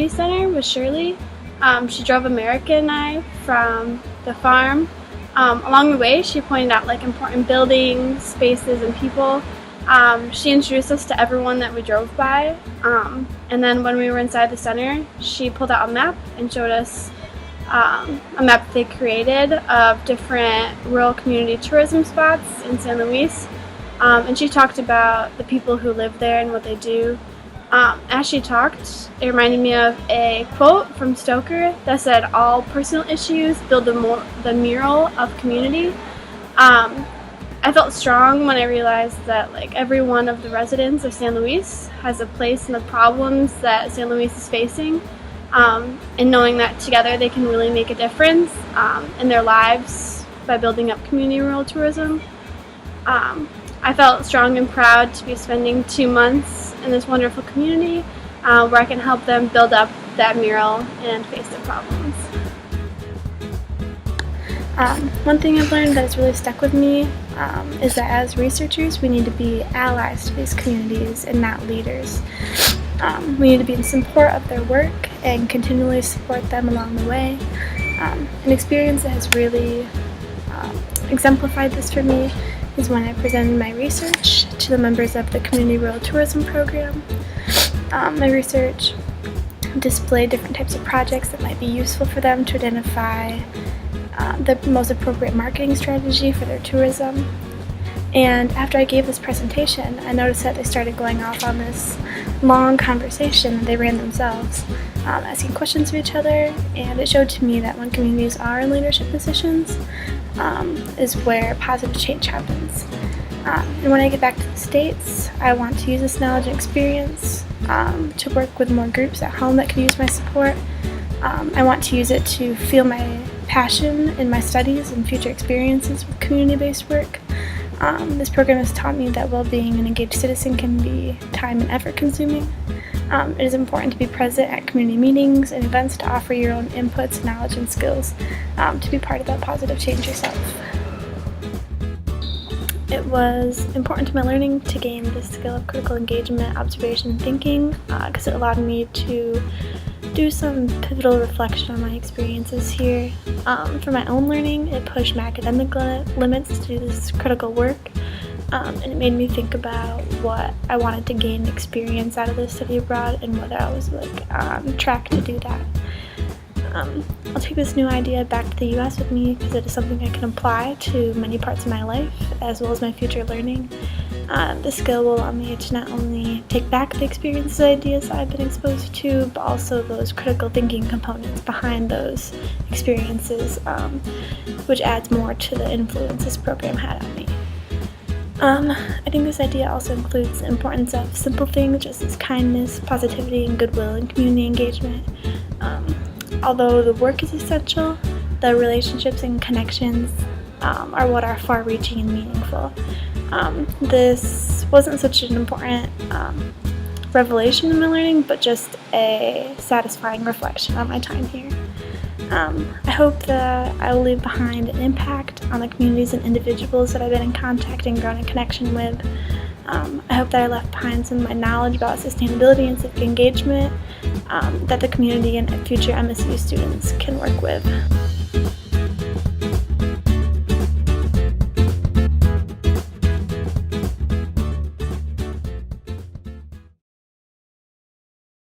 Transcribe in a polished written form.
Community Center with Shirley. She drove America and I from the farm. Along the way, she pointed out like important buildings, spaces, and people. She introduced us to everyone that we drove by. And then when we were inside the center, she pulled out a map and showed us a map they created of different rural community tourism spots in San Luis. And she talked about the people who live there and what they do. As she talked, it reminded me of a quote from Stoker that said, "All personal issues build the mural of community." I felt strong when I realized that like every one of the residents of San Luis has a place in the problems that San Luis is facing, and knowing that together they can really make a difference in their lives by building up community rural tourism. I felt strong and proud to be spending 2 months in this wonderful community where I can help them build up that mural and face their problems. One thing I've learned that has really stuck with me is that as researchers we need to be allies to these communities and not leaders. We need to be in support of their work and continually support them along the way. An experience that has really exemplified this for me is when I presented my research to the members of the Community Rural Tourism Program. My research displayed different types of projects that might be useful for them to identify the most appropriate marketing strategy for their tourism. And after I gave this presentation, I noticed that they started going off on this long conversation that they ran themselves, asking questions to each other, and it showed to me that when communities are in leadership positions is where positive change happens. And when I get back to the States, I want to use this knowledge and experience to work with more groups at home that could use my support. I want to use it to fuel my passion in my studies and future experiences with community-based work. This program has taught me that well-being and engaged citizen can be time and effort consuming. It is important to be present at community meetings and events to offer your own inputs, knowledge, and skills to be part of that positive change yourself. It was important to my learning to gain the skill of critical engagement, observation, and thinking because it allowed me to do some pivotal reflection on my experiences here. For my own learning, it pushed my academic limits to do this critical work, and it made me think about what I wanted to gain experience out of this study abroad and whether I was on track to do that. I'll take this new idea back to the US with me because it is something I can apply to many parts of my life as well as my future learning. This skill will allow me to not only take back the experiences and ideas I've been exposed to, but also those critical thinking components behind those experiences, which adds more to the influence this program had on me. I think this idea also includes the importance of simple things just as kindness, positivity, and goodwill in community engagement. Although the work is essential, the relationships and connections are what are far-reaching and meaningful. This wasn't such an important revelation in my learning, but just a satisfying reflection on my time here. I hope that I will leave behind an impact on the communities and individuals that I've been in contact and grown in connection with. I hope that I left behind some of my knowledge about sustainability and civic engagement that the community and future MSU students can work with.